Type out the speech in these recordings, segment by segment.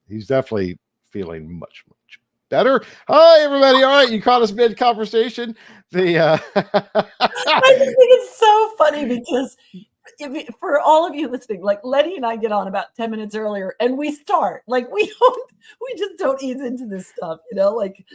he's definitely feeling much better. Hi, everybody. All right, you caught us mid conversation. I just think it's so funny because for all of you listening, like Lenny and I get on about 10 minutes earlier and we start like we just don't ease into this stuff, like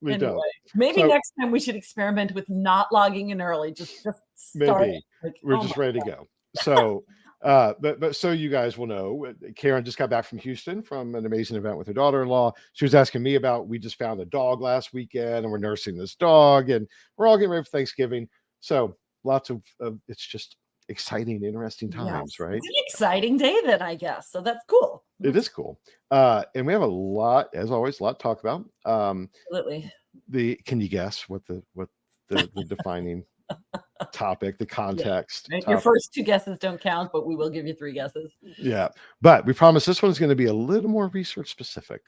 we anyway. don't. Maybe next time we should experiment with not logging in early. Just start. Maybe we're just ready to go. So but so you guys will know, Karen just got back from Houston from an amazing event with her daughter-in-law. She was asking me about, we just found a dog last weekend and we're nursing this dog and we're all getting ready for Thanksgiving. So lots of it's just exciting, interesting times, right? It's an exciting day then, I guess. So that's cool. It is cool. And we have a lot, as always, a lot to talk about. Absolutely. Can you guess what the defining topic, the context? Yeah. Your first two guesses don't count, but we will give you 3 guesses. Yeah, but we promise this one's going to be a little more research specific,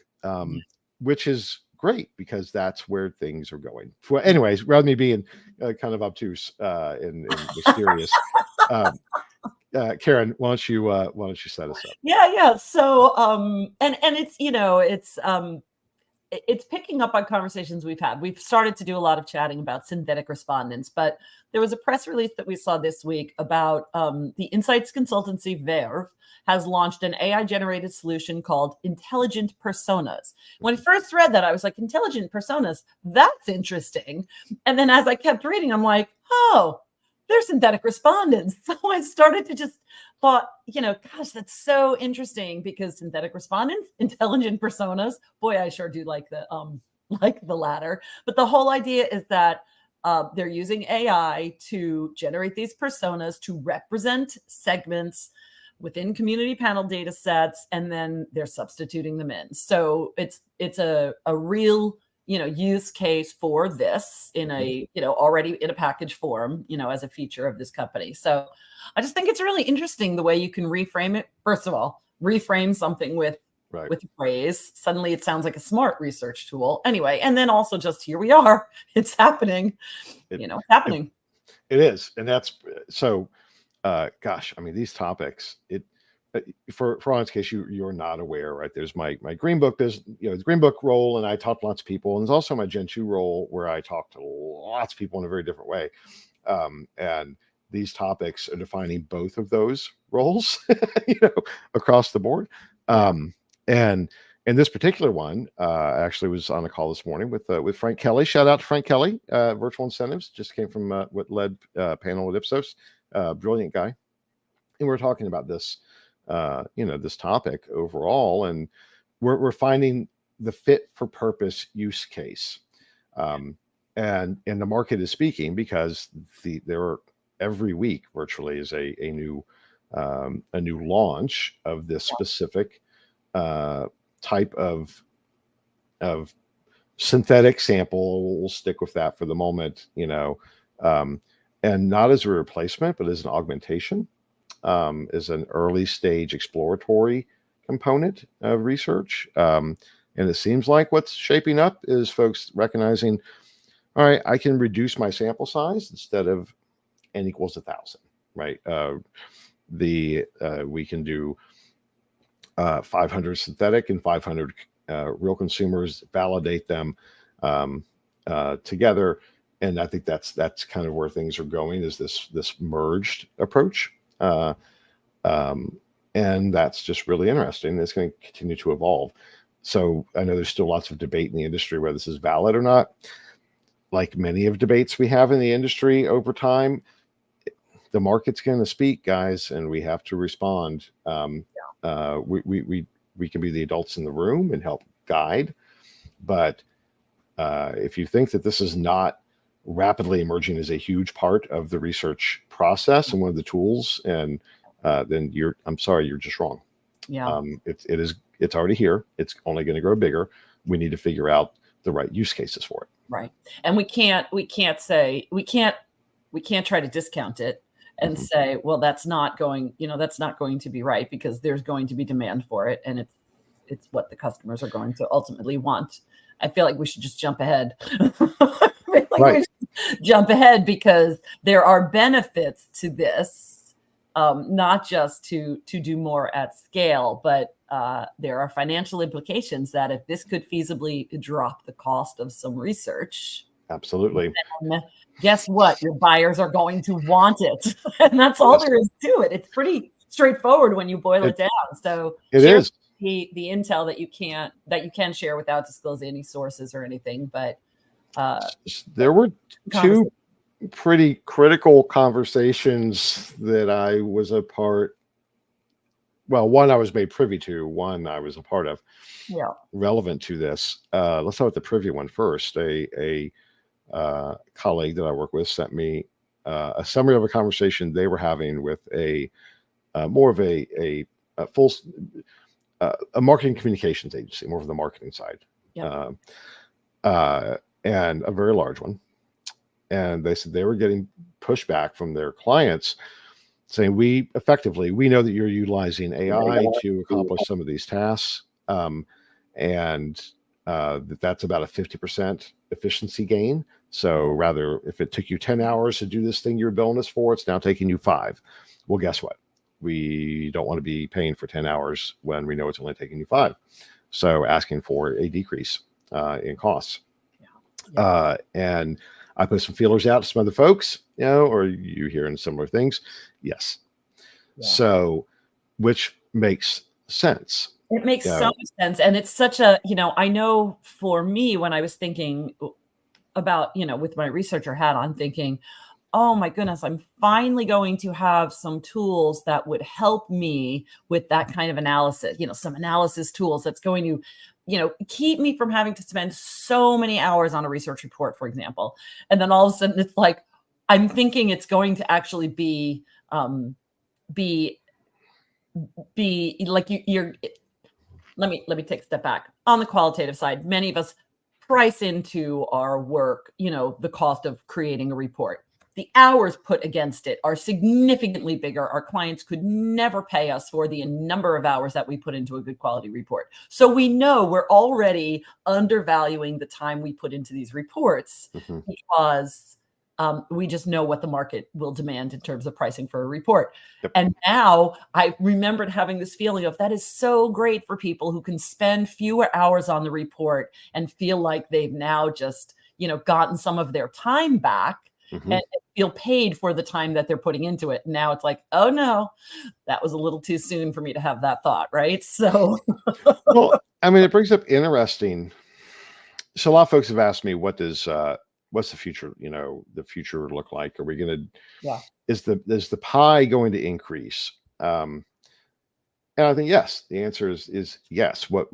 which is great because that's where things are going. Anyways, rather than me being kind of obtuse and mysterious, Karen, why don't you set us up? Yeah. So and it's picking up on conversations we've had. We've started to do a lot of chatting about synthetic respondents, but there was a press release that we saw this week about the insights consultancy VERVE has launched an AI-generated solution called Intelligent Personas. When I first read that, I was like, Intelligent Personas, that's interesting. And then as I kept reading, I'm like, oh, they're synthetic respondents. So I started to just thought, gosh, that's so interesting because synthetic respondents, intelligent personas, boy, I sure do like the latter. But the whole idea is that they're using AI to generate these personas to represent segments within community panel data sets, and then they're substituting them in. So it's a real use case for this in a, already in a package form, as a feature of this company. So I just think it's really interesting the way you can reframe it. First of all, reframe something with a phrase. Suddenly it sounds like a smart research tool. Anyway, and then also just here we are. It's happening. It's happening. It is. And that's so gosh, I mean, these topics, for honest case, you're not aware, right? There's my Greenbook, there's the Greenbook role, and I talk to lots of people, and there's also my Gen 2 role where I talk to lots of people in a very different way. And these topics are defining both of those roles, across the board. And this particular one, I actually was on a call this morning with Frank Kelly. Shout out to Frank Kelly, Virtual Incentives, just came from what led panel at Ipsos, brilliant guy. And we're talking about this, this topic overall, and we're finding the fit for purpose use case. And the market is speaking because there are every week virtually is a new launch of this specific type of synthetic sample. We'll stick with that for the moment, and not as a replacement, but as an augmentation, as an early stage exploratory component of research. And it seems like what's shaping up is folks recognizing, all right, I can reduce my sample size instead of n equals 1,000, right? We can do 500 synthetic and 500 real consumers, validate them together. And I think that's kind of where things are going, is this merged approach. And that's just really interesting. It's going to continue to evolve. So I know there's still lots of debate in the industry whether this is valid or not. Like many of debates we have in the industry over time, the market's going to speak, guys, and we have to respond. We can be the adults in the room and help guide, but if you think that this is not rapidly emerging as a huge part of the research process and one of the tools, and then I'm sorry, you're just wrong. Yeah, it's already here. It's only going to grow bigger. We need to figure out the right use cases for it. Right, and we can't try to discount it and say, well, that's not going to be right, because there's going to be demand for it, and it's what the customers are going to ultimately want. I feel like we should just jump ahead. Jump ahead, because there are benefits to this, not just to do more at scale, but there are financial implications that if this could feasibly drop the cost of some research, absolutely. then guess what? Your buyers are going to want it. And that's all there is to it. It's pretty straightforward when you boil it down. So it share is the intel that you can share without disclosing any sources or anything. But there were two pretty critical conversations that I was a part. Well, one I was made privy to, one I was a part of, relevant to this. Let's start with the privy one first. A colleague that I work with sent me a summary of a conversation they were having with a more of a full marketing communications agency, more of the marketing side, and a very large one. And they said they were getting pushback from their clients saying, we know that you're utilizing AI to accomplish some of these tasks. And that's about a 50% efficiency gain. So rather, if it took you 10 hours to do this thing you're billing us for, it's now taking you 5. Well, guess what? We don't want to be paying for 10 hours when we know it's only taking you 5. So asking for a decrease in costs. And I put some feelers out to some other folks, or you hearing similar things. Yes. So, which makes sense. It makes so much sense. And it's such a, I know for me, when I was thinking about, with my researcher hat on, thinking, oh my goodness, I'm finally going to have some tools that would help me with that kind of analysis, some analysis tools that's going to, keep me from having to spend so many hours on a research report, for example. And then all of a sudden it's like, I'm thinking it's going to actually be like you're let me take a step back. On the qualitative side, many of us price into our work, the cost of creating a report. The hours put against it are significantly bigger. Our clients could never pay us for the number of hours that we put into a good quality report. So we know we're already undervaluing the time we put into these reports because we just know what the market will demand in terms of pricing for a report. And now I remembered having this feeling of that is so great for people who can spend fewer hours on the report and feel like they've now just, gotten some of their time back and feel paid for the time that they're putting into it. Now it's like, oh no, that was a little too soon for me to have that thought. Right. So, well, I mean, it brings up interesting. So a lot of folks have asked me, what's the future, the future look like? Are we going to, is the pie going to increase? And I think, yes, the answer is yes. What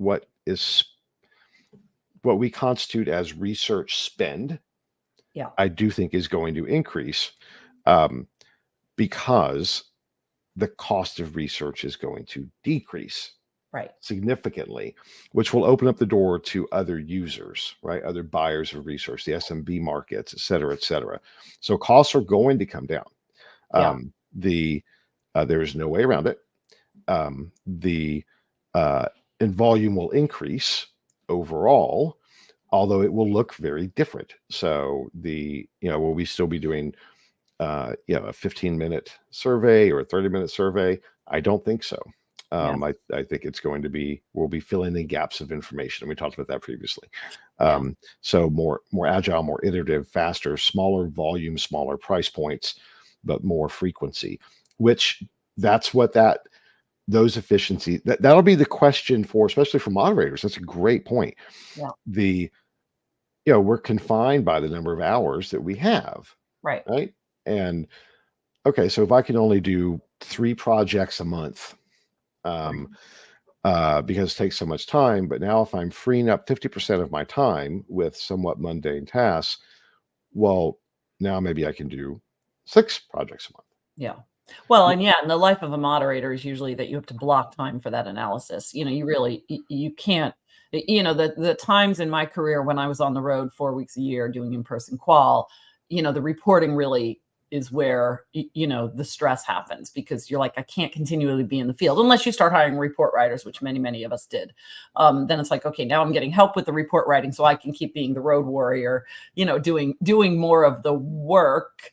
we constitute as research spend, I do think is going to increase because the cost of research is going to decrease significantly, which will open up the door to other users, other buyers of research, the SMB markets, et cetera, et cetera. So costs are going to come down. There's no way around it. And volume will increase overall, although it will look very different. So will we still be doing a 15-minute survey or a 30-minute survey? I don't think so. I think it's going to be, we'll be filling in gaps of information. And we talked about that previously. So more agile, more iterative, faster, smaller volume, smaller price points, but more frequency, which that's what those efficiencies, that'll be the question for, especially for moderators. That's a great point. We're confined by the number of hours that we have. Right. And okay, so if I can only do 3 projects a month, because it takes so much time, but now if I'm freeing up 50% of my time with somewhat mundane tasks, well, now maybe I can do 6 projects a month. Well, and the life of a moderator is usually that you have to block time for that analysis. You can't, the times in my career when I was on the road 4 weeks a year doing in-person qual, the reporting really is where, the stress happens, because you're like, I can't continually be in the field unless you start hiring report writers, which many, many of us did. Then it's like, okay, now I'm getting help with the report writing so I can keep being the road warrior, doing more of the work.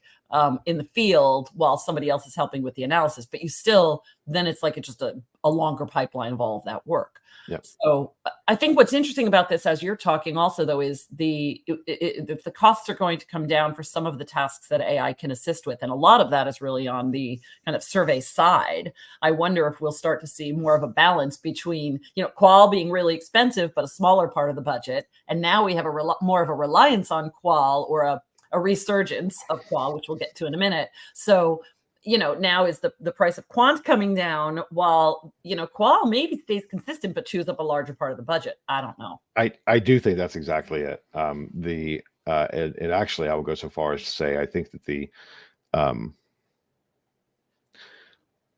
in the field while somebody else is helping with the analysis, but you still, then it's like it's just a longer pipeline of all of that work. Yep. So I think what's interesting about this, as you're talking also, though, is if the costs are going to come down for some of the tasks that AI can assist with, and a lot of that is really on the kind of survey side. I wonder if we'll start to see more of a balance between, qual being really expensive, but a smaller part of the budget. And now we have more of a reliance on qual, or a resurgence of qual, which we'll get to in a minute. So, now is the price of quant coming down, while, qual maybe stays consistent, but chews up a larger part of the budget. I don't know. I do think that's exactly it. And actually, I will go so far as to say, I think that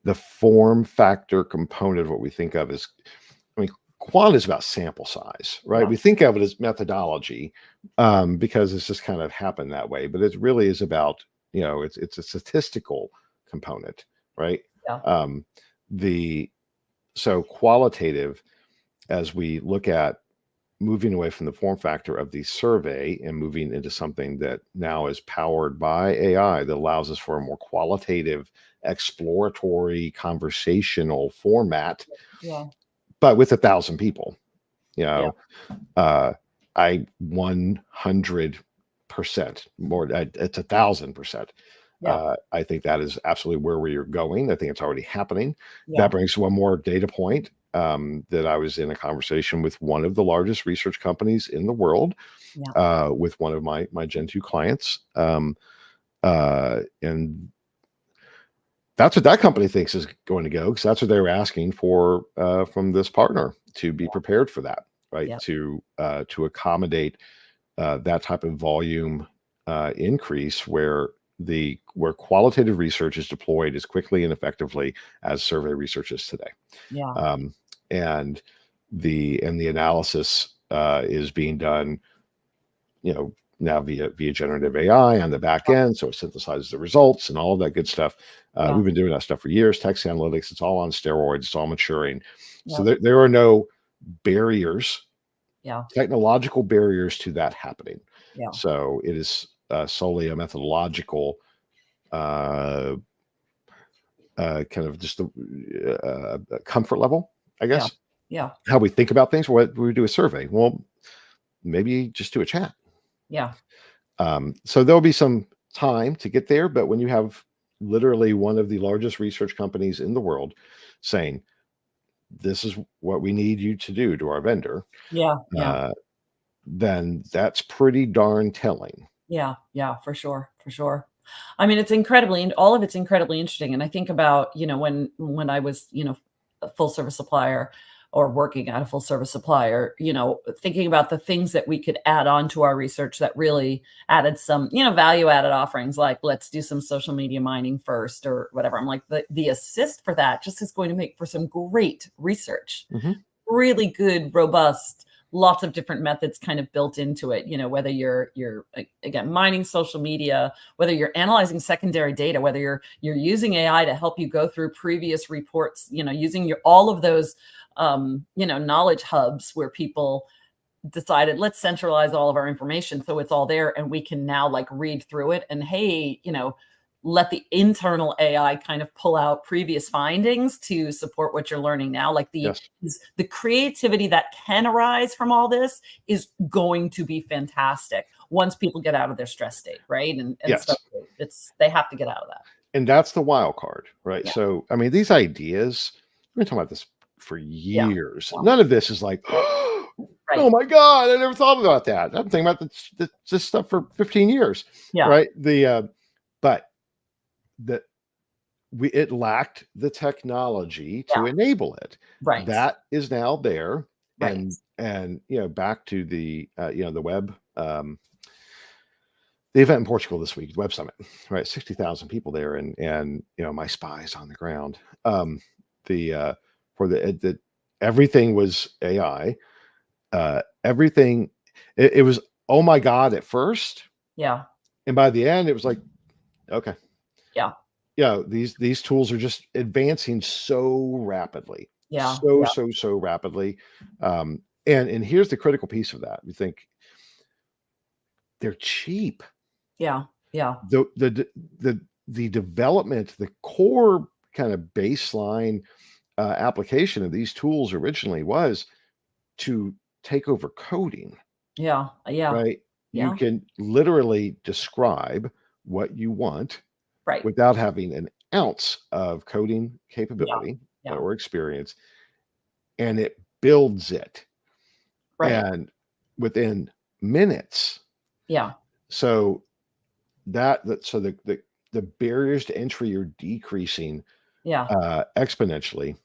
the form factor component of what we think of is, quant is about sample size, right? Yeah. We think of it as methodology, because it's just kind of happened that way, but it really is about, it's a statistical component, right? Yeah. So qualitative, as we look at moving away from the form factor of the survey and moving into something that now is powered by AI that allows us for a more qualitative, exploratory, conversational format. Yeah. But with 1,000 people, I 100% more. It's 1,000%. Yeah. I think that is absolutely where we are going. I think it's already happening. Yeah. That brings one more data point, that I was in a conversation with one of the largest research companies in the world, with one of my Gen 2 clients, and that's what that company thinks is going to go, because that's what they were asking for from this partner, to be prepared for that, right? Yeah. To accommodate that type of volume increase, where qualitative research is deployed as quickly and effectively as survey research is today. Yeah. And the analysis is being done, now via generative AI on the back end, so it synthesizes the results and all of that good stuff. We've been doing that stuff for years. Text analytics, it's all on steroids. It's all maturing. So there are no barriers, technological barriers to that happening. So it is solely a methodological kind of just a comfort level, I guess. Yeah. How we think about things. What we do a survey. Well, maybe just do a chat. Yeah. So there'll be some time to get there, but when you have literally one of the largest research companies in the world saying, this is what we need you to do to our vendor, then that's pretty darn telling. Yeah, for sure. I mean, all of it's incredibly interesting. And I think about, when I was, a full service supplier, or working at a full service supplier, thinking about the things that we could add on to our research that really added some, value added offerings, like let's do some social media mining first, or whatever. I'm like, the assist for that just is going to make for some great research, really good, robust, lots of different methods kind of built into it, whether you're again mining social media, whether you're analyzing secondary data, whether you're using AI to help you go through previous reports, using all of those knowledge hubs where people decided, let's centralize all of our information so it's all there, and we can now read through it, and hey, let the internal AI kind of pull out previous findings to support what you're learning now. The creativity that can arise from all this is going to be fantastic once people get out of their stress state, right? And so they have to get out of that. And that's the wild card, right? Yeah. So, I mean, these ideas, we've been talking about this for years. None of this is like, oh my God, I never thought about that. I've been thinking about this stuff for 15 years, right? But it lacked the technology to enable it. Right. That is now there. Right. And back to the the web, the event in Portugal this week, the Web Summit, right? 60,000 people there, and my spies on the ground. Everything was AI. Everything it was, oh my God, at first. Yeah. And by the end, it was like, okay. Yeah. These tools are just advancing so rapidly. Yeah. So rapidly. And here's the critical piece of that. We think they're cheap. Yeah. Yeah. The development, the core kind of baseline application of these tools originally was to take over coding. Yeah. Yeah. Right? You Yeah. can literally describe what you want Right. without having an ounce of coding capability Yeah. or experience, and it builds it. Right. And within minutes. Yeah. So so the barriers to entry are decreasing Yeah. exponentially,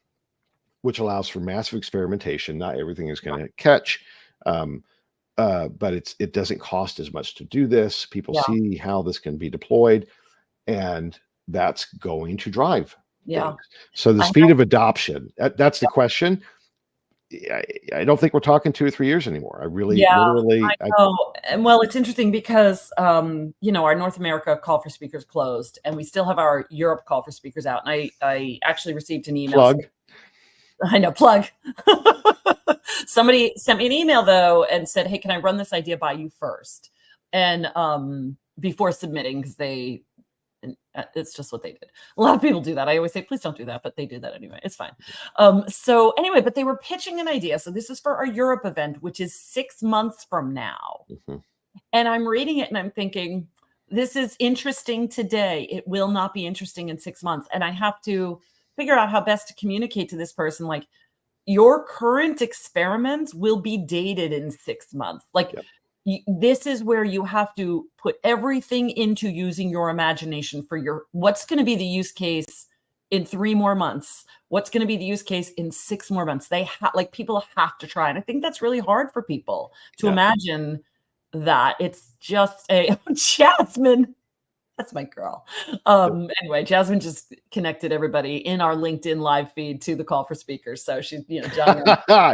which allows for massive experimentation. Not everything is going to catch. But it doesn't cost as much to do this. People Yeah. see how this can be deployed, and that's going to drive Yeah. things. So the speed of adoption, that's the question. I don't think we're talking 2 or 3 years anymore. I really, literally, I know. And well, it's interesting because, you know, our North America call for speakers closed, and we still have our Europe call for speakers out. And I actually received an email. plug. I know, plug. Somebody sent me an email though and said, "Hey, can I run this idea by you first?" And before submitting, because it's just what they did. A lot of people do that. I always say, please don't do that, but they did that anyway. It's fine. So anyway, but they were pitching an idea. So this is for our Europe event, which is 6 months from now. Mm-hmm. And I'm reading it and I'm thinking, this is interesting today. It will not be interesting in 6 months. And I have to figure out how best to communicate to this person, like, your current experiments will be dated in 6 months. Like, this is where you have to put everything into using your imagination for what's going to be the use case in 3 more months. What's going to be the use case in 6 more months? People have to try. And I think that's really hard for people to imagine that. It's just Jasmine. That's my girl. Anyway, Jasmine just connected everybody in our LinkedIn live feed to the call for speakers. So she's, John.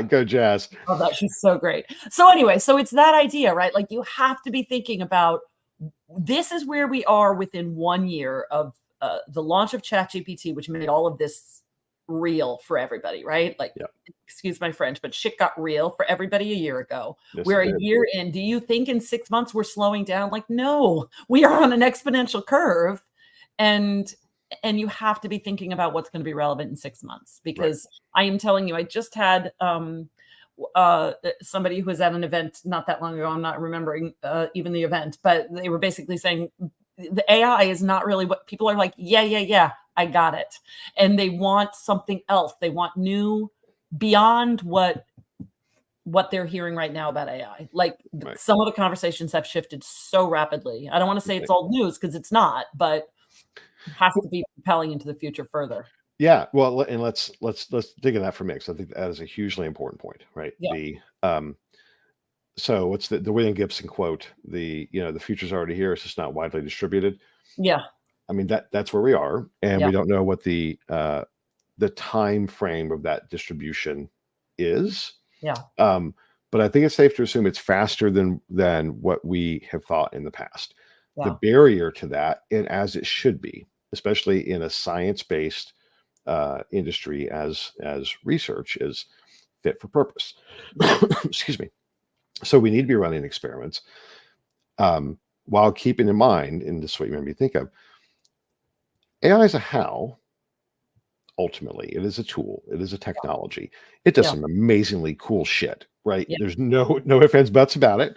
Go Jazz. Oh, that she's so great. So anyway, so it's that idea, right? Like, you have to be thinking about, this is where we are within 1 year of the launch of ChatGPT, which made all of this real for everybody, right? Like, excuse my French, but shit got real for everybody a year ago. Yes, we're a year in. Do you think in 6 months we're slowing down? Like, no, we are on an exponential curve. And you have to be thinking about what's going to be relevant in 6 months, because I am telling you, I just had somebody who was at an event not that long ago. I'm not remembering even the event, but they were basically saying the AI is not really what people are like. Yeah, I got it. And they want something else. They want new, beyond what they're hearing right now about AI. Like, some of the conversations have shifted so rapidly. I don't want to say it's old news, because it's not, but it has to be propelling into the future further. Yeah, well, and let's dig in that for a minute. I think that is a hugely important point, right? So what's the William Gibson quote? The future's already here. It's just not widely distributed. Yeah. I mean, that's where we are, and we don't know what the time frame of that distribution is. Yeah. But I think it's safe to assume it's faster than what we have thought in the past. Yeah. The barrier to that, and as it should be, especially in a science-based industry, as research is fit for purpose. Excuse me. So we need to be running experiments while keeping in mind, and this is what you made me think of, AI is a how. Ultimately, it is a tool. It is a technology. It does some amazingly cool shit, right? Yeah. There's no ifs, ands, buts about it.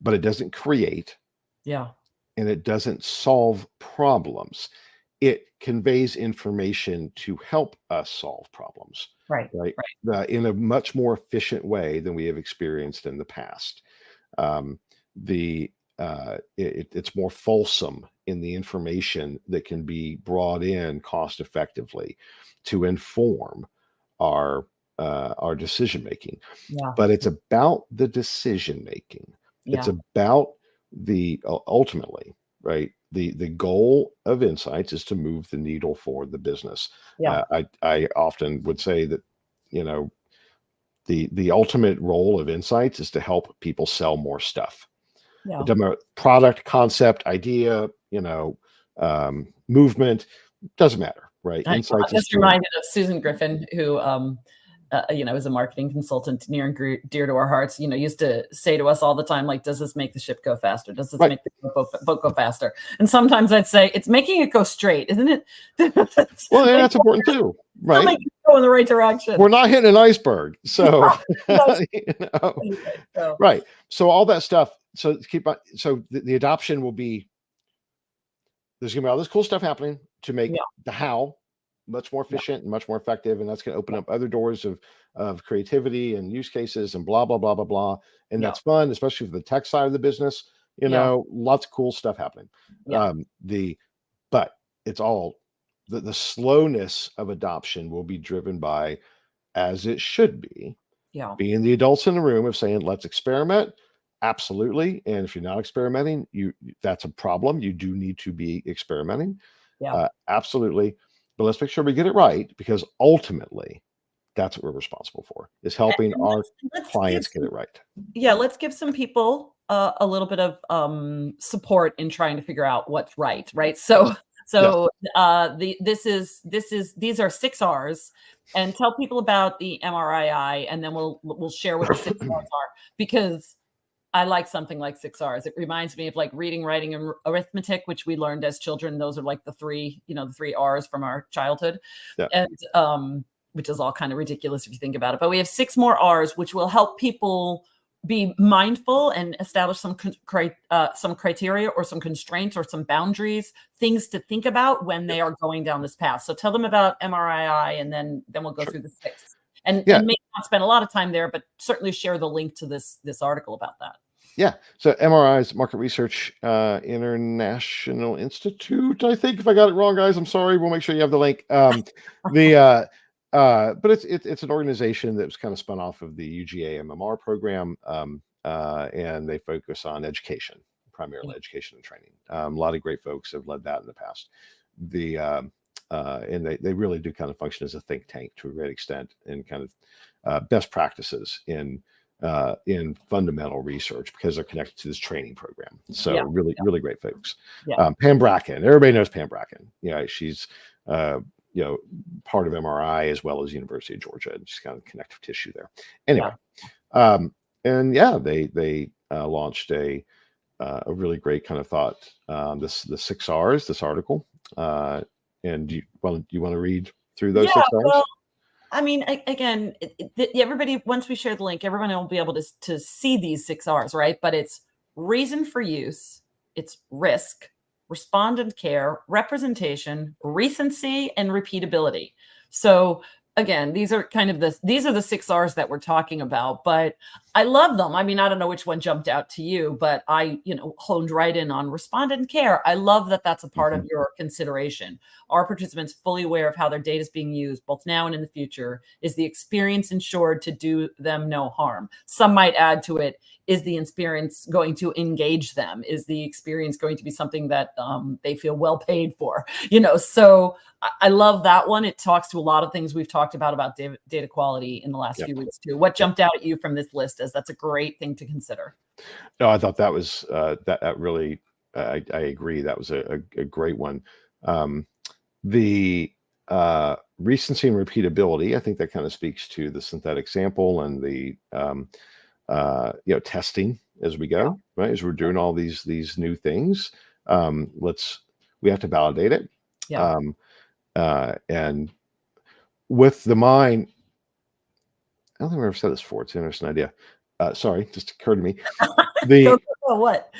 But it doesn't create. Yeah. And it doesn't solve problems. It conveys information to help us solve problems. Right. In a much more efficient way than we have experienced in the past. It's more fulsome in the information that can be brought in cost effectively to inform our decision making. Yeah. But it's about the decision making. Yeah. It's about ultimately, right? The goal of insights is to move the needle for the business. Yeah. I often would say that, the ultimate role of insights is to help people sell more stuff. Yeah. Product, concept, idea, movement, doesn't matter, right? Insights. I'm just reminded of Susan Griffin, who as a marketing consultant, near and dear to our hearts, used to say to us all the time, like, does this make the ship go faster? Does this make the boat go faster? And sometimes I'd say, it's making it go straight, isn't it? Well, and that's important too, right? Make it go in the right direction. We're not hitting an iceberg. So, right. So all that stuff. So the adoption will be, there's going to be all this cool stuff happening to make the how much more efficient and much more effective. And that's going to open up other doors of creativity and use cases and blah, blah, blah, blah, blah. And that's fun, especially for the tech side of the business, lots of cool stuff happening. But it's all the slowness of adoption will be driven by, as it should be, being the adults in the room of saying, let's experiment. Absolutely. And if you're not experimenting, that's a problem. You do need to be experimenting. Absolutely. But let's make sure we get it right, because ultimately that's what we're responsible for, is helping our clients get it right. Yeah. Let's give some people a little bit of support in trying to figure out what's right. Right. So these are 6 R's, and tell people about the MRII, and then we'll share what the 6 R's are, because I like something like 6 R's. It reminds me of like reading, writing, and arithmetic, which we learned as children. Those are like the 3 R's from our childhood, and which is all kind of ridiculous if you think about it. But we have 6 more R's, which will help people be mindful and establish some criteria or some constraints or some boundaries, things to think about when they are going down this path. So tell them about MRII, and then we'll go through the 6. And maybe not spend a lot of time there, but certainly share the link to this article about that. Yeah. So MRI is Market Research International Institute, I think. If I got it wrong, guys, I'm sorry. We'll make sure you have the link. But it's an organization that was kind of spun off of the UGA MMR program, and they focus on education, primarily education and training. A lot of great folks have led that in the past. And they really do kind of function as a think tank to a great extent, and kind of best practices in fundamental research, because they're connected to this training program. So really great folks. Pam Bracken, everybody knows Pam Bracken. She's part of MRI as well as University of Georgia, and just kind of connective tissue there. Anyway, they launched a really great kind of thought. The 6 R's, this article. And do you want to read through those 6 R's? Well, I mean, again, everybody, once we share the link, everyone will be able to see these 6 R's, right? But it's reason for use, it's risk, respondent care, representation, recency, and repeatability. So again, these are the 6 R's that we're talking about, but I love them. I mean, I don't know which one jumped out to you, but I, honed right in on respondent care. I love that that's a part of your consideration. Are participants fully aware of how their data is being used, both now and in the future? Is the experience ensured to do them no harm? Some might add to it, is the experience going to engage them? Is the experience going to be something that they feel well paid for? So I love that one. It talks to a lot of things we've talked about data quality in the last few weeks too. What jumped out at you from this list, as that's a great thing to consider? No, I thought that was that really, I agree. That was a great one. The recency and repeatability, I think that kind of speaks to the synthetic sample and the testing as we go, right? As we're doing all these new things, we have to validate it. And with the mind, I don't think I've ever said this before. It's an interesting idea. Sorry, just occurred to me. What?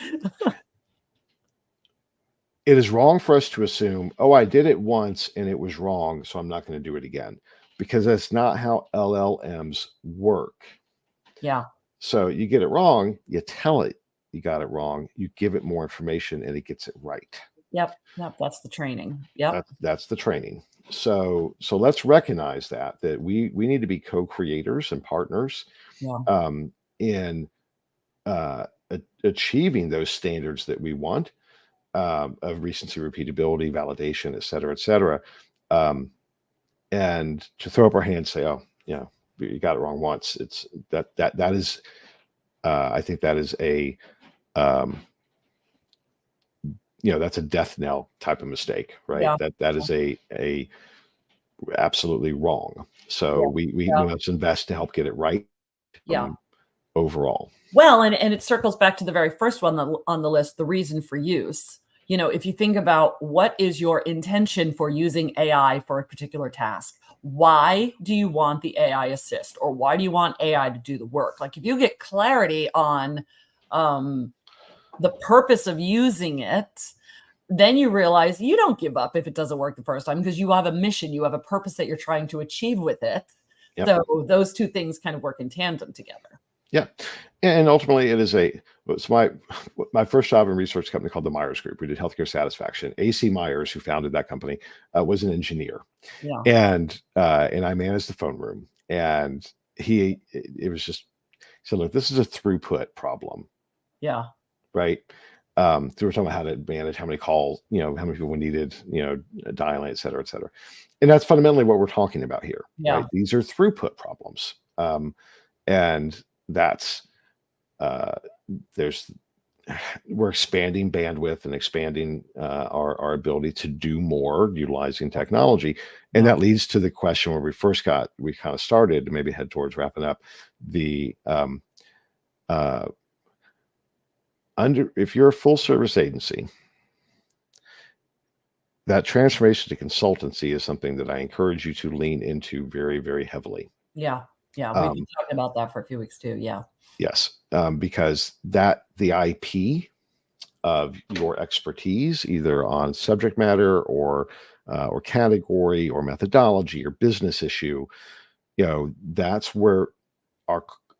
It is wrong for us to assume, I did it once and it was wrong, so I'm not going to do it again, because that's not how LLMs work. Yeah. So you get it wrong, you tell it you got it wrong, you give it more information, and it gets it right. Yep. That's the training. Yep. That's the training. So let's recognize that we need to be co-creators and partners in achieving those standards that we want, of recency, repeatability, validation, et cetera, and to throw up our hands, say, you got it wrong once. It's that is, I think that is a, that's a death knell type of mistake, right? That is a absolutely wrong. So we must invest to help get it right. Overall. Well, and it circles back to the very first one on the list, the reason for use. If you think about what is your intention for using AI for a particular task, why do you want the AI assist, or why do you want AI to do the work? Like if you get clarity on the purpose of using it, then you realize you don't give up if it doesn't work the first time, because you have a mission, you have a purpose that you're trying to achieve with it. Yep. So those two things kind of work in tandem together. Yeah. And ultimately it's my first job in research company called the Myers Group. We did healthcare satisfaction. AC Myers, who founded that company, was an engineer. Yeah. And I managed the phone room, and he said, look, this is a throughput problem. Yeah. Right. We were talking about how to manage how many calls, how many people we needed, dialing, et cetera, et cetera. And that's fundamentally what we're talking about here. Yeah. Right? These are throughput problems. And that's we're expanding bandwidth and expanding our ability to do more utilizing technology. And that leads to the question where we kind of started to maybe head towards wrapping up if you're a full service agency, that transformation to consultancy is something that I encourage you to lean into very, very heavily. Yeah. Yeah. We've been talking about that for a few weeks too. Yeah. Yes. Because the IP of your expertise, either on subject matter or category or methodology or business issue, that's where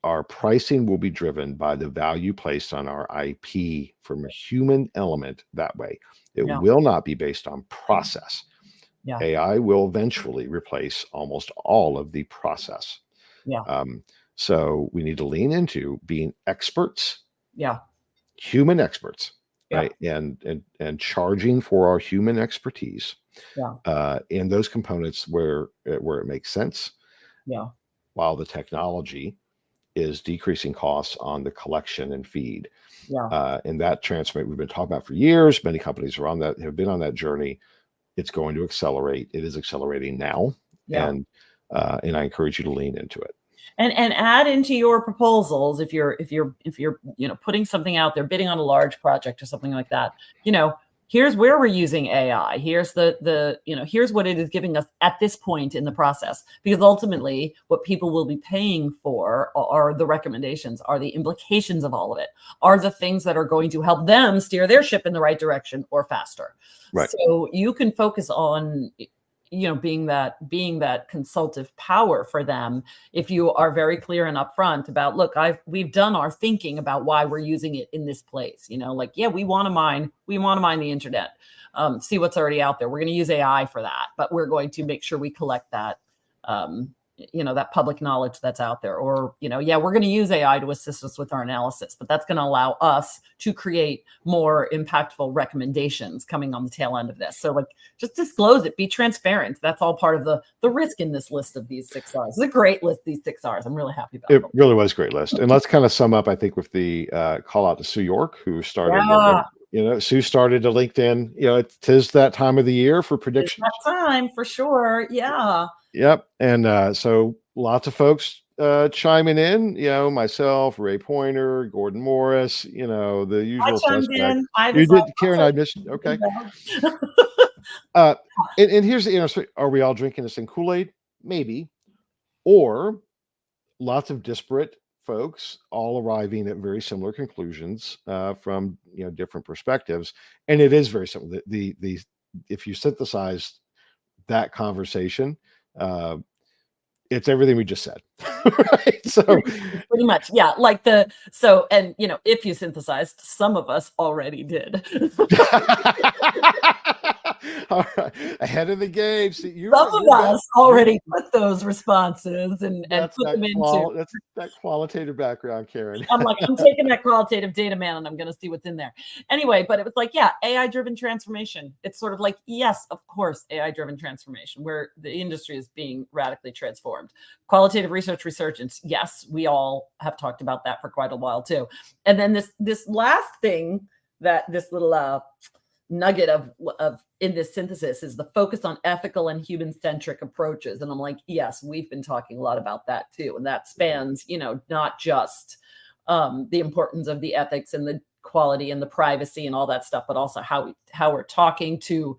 our pricing will be driven by the value placed on our IP from a human element that way. It will not be based on process. Yeah. AI will eventually replace almost all of the process. Yeah. So we need to lean into being experts. Yeah. Human experts. Yeah. Right. And charging for our human expertise. Yeah. In those components where it makes sense. Yeah. While the technology is decreasing costs on the collection and feed. Yeah. And that transformation we've been talking about for years. Many companies have been on that journey. It's going to accelerate. It is accelerating now. Yeah. And I encourage you to lean into it. And add into your proposals, if you're putting something out there, bidding on a large project or something like that, here's where we're using AI. Here's here's what it is giving us at this point in the process. Because ultimately, what people will be paying for are the recommendations, are the implications of all of it, are the things that are going to help them steer their ship in the right direction or faster. Right. So you can focus on being that consultative power for them if you are very clear and upfront about, look, we've done our thinking about why we're using it in this place. We want to mine the internet, see what's already out there. We're going to use AI for that, but we're going to make sure we collect that that public knowledge that's out there. Or we're going to use AI to assist us with our analysis, but that's going to allow us to create more impactful recommendations coming on the tail end of this. So just disclose it, be transparent. That's all part of the risk in this list of these 6 R's. It's a great list, these 6 R's. I'm really happy about it. It really was a great list. And let's kind of sum up, I think, with the call out to Sue York, who started Sue started to LinkedIn. It is that time of the year for predictions. It's that time for sure. Yeah. Yep. And so lots of folks chiming in, myself, Ray Pointer, Gordon Morris, the usual suspect. You did, Karen, I missed. Okay. And here's the answer. Are we all drinking the same Kool-Aid? Maybe. Or lots of disparate folks all arriving at very similar conclusions from different perspectives. And it is very similar. If you synthesize that conversation, it's everything we just said. Right? So pretty much, yeah. If you synthesized, some of us already did. All right. Ahead of the game. See, some of us already put those responses and put them into. That's that qualitative background, Karen. I'm taking that qualitative data, man, and I'm going to see what's in there. Anyway, but it was AI-driven transformation. It's sort of yes, of course, AI-driven transformation, where the industry is being radically transformed. Qualitative researchance. Yes, we all have talked about that for quite a while too. And then this last thing that this little nugget of in this synthesis is the focus on ethical and human-centric approaches. And I'm like, yes, we've been talking a lot about that too. And that spans, not just the importance of the ethics and the quality and the privacy and all that stuff, but also how we're talking to,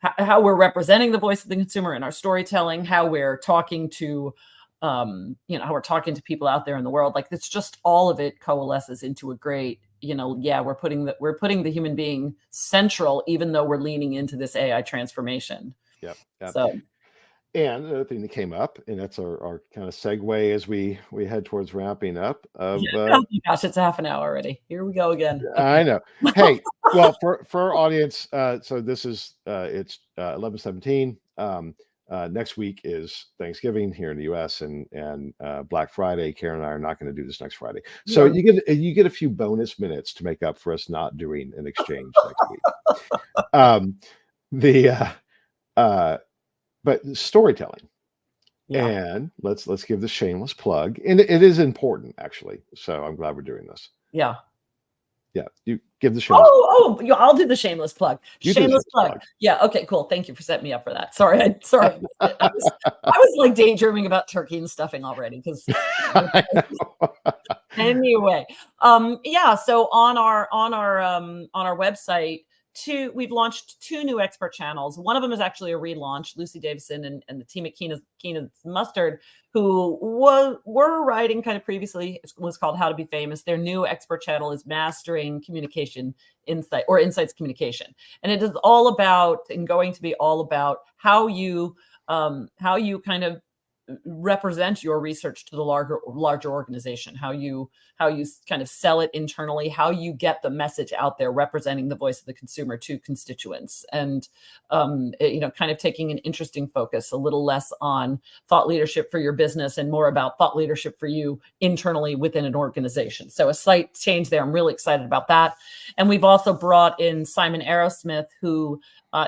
how we're representing the voice of the consumer in our storytelling, how we're talking to, how we're talking to people out there in the world. Like, it's just all of it coalesces into a great, we're putting the human being central, even though we're leaning into this AI transformation. Yep. So, and the thing that came up, and that's our kind of segue as we head towards wrapping up. oh my gosh, it's half an hour already. Here we go again. I know. Hey, well, for our audience, so this is it's 11/17. Next week is Thanksgiving here in the U.S. and Black Friday. Karen and I are not going to do this next Friday, so you get a few bonus minutes to make up for us not doing an exchange next week. But storytelling, and let's give the shameless plug, and it is important actually. So I'm glad we're doing this. Yeah, you give the shameless. I'll do the shameless plug. Shameless plug. Yeah. Okay. Cool. Thank you for setting me up for that. Sorry. I was like daydreaming about turkey and stuffing already because. Anyway, So on our website. We've launched 2 new expert channels. One of them is actually a relaunch. Lucy Davison and the team at Keena's Mustard, who were writing kind of previously, was called How to Be Famous. Their new expert channel is Mastering Communication Insight, or Insights Communication. And it is all about, and going to be all about, how you kind of represent your research to the larger organization, how you kind of sell it internally, how you get the message out there representing the voice of the consumer to constituents, and kind of taking an interesting focus, a little less on thought leadership for your business and more about thought leadership for you internally within an organization. So a slight change there. I'm really excited about that. And we've also brought in Simon Arrowsmith, who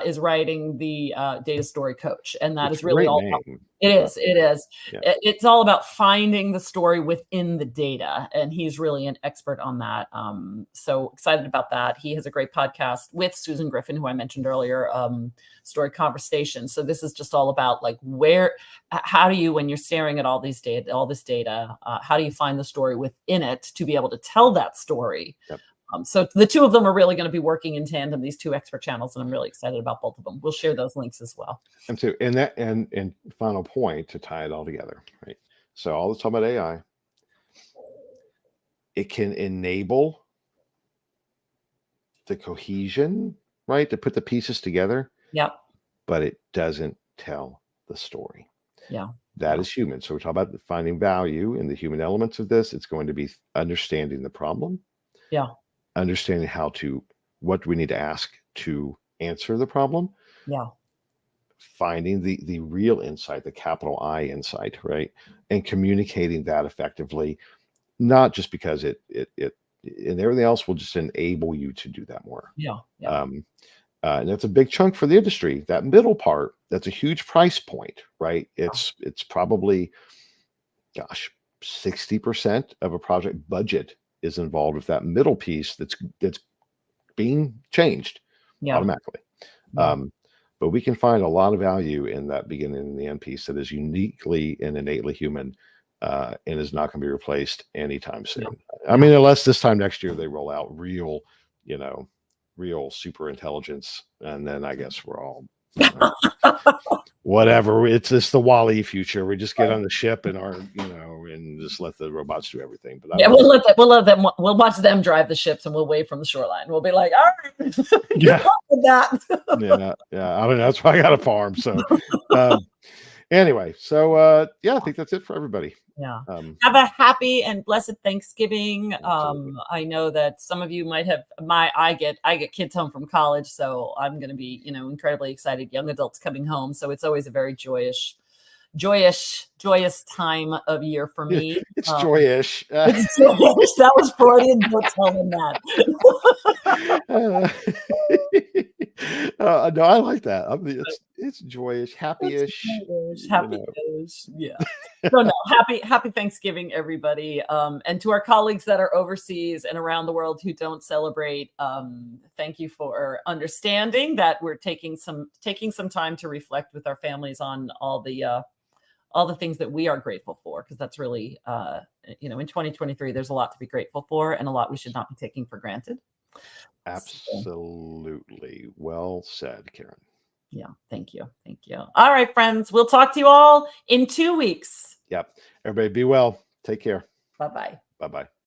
is writing the Data Story Coach, and that is really all. It is. Yeah. It's all about finding the story within the data, and he's really an expert on that. So excited about that. He has a great podcast with Susan Griffin, who I mentioned earlier, Story Conversation. So this is just all about like how do you, when you're staring at all this data, how do you find the story within it to be able to tell that story? Yep. So the 2 of them are really going to be working in tandem, these 2 expert channels, and I'm really excited about both of them. We'll share those links as well. And too, and final point to tie it all together, right? So all this talk about AI, it can enable the cohesion, right, to put the pieces together. Yep. But it doesn't tell the story. Yeah. That is human. So we're talking about finding value in the human elements of this. It's going to be understanding the problem. Yeah. Understanding what do we need to ask to answer the problem. Yeah. Finding the real insight, the capital I insight, right? And communicating that effectively, not just because it and everything else will just enable you to do that more. Yeah. And that's a big chunk for the industry. That middle part, that's a huge price point, right? It's probably, 60% of a project budget is involved with that middle piece that's being changed automatically. Yeah. But we can find a lot of value in that beginning and the end piece that is uniquely and innately human, and is not going to be replaced anytime soon. Yeah. I mean, unless this time next year they roll out real super intelligence, and then I guess we're all whatever. It's just the Wall-E future. We just get on the ship and and just let the robots do everything. But we'll watch them drive the ships, and we'll wave from the shoreline. We'll be like, all right, with that. Yeah. I mean, that's why I got a farm. So anyway, so I think that's it for everybody. Yeah. Have a happy and blessed Thanksgiving. I know that some of you might have I get kids home from college, so I'm going to be, incredibly excited. Young adults coming home. So it's always a very joyous time of year for me. It's joyous. It's joyous. That was Freudian. Don't tell them that. No, I like that. it's joyous, happy-ish. Happy-ish. Yeah. So no, happy Thanksgiving, everybody. And to our colleagues that are overseas and around the world who don't celebrate, thank you for understanding that we're taking some time to reflect with our families on all the things that we are grateful for, because that's really, in 2023, there's a lot to be grateful for and a lot we should not be taking for granted. Absolutely. Well said, Karen. Yeah. Thank you. All right, friends. We'll talk to you all in 2 weeks. Yep. Everybody be well. Take care. Bye-bye. Bye-bye.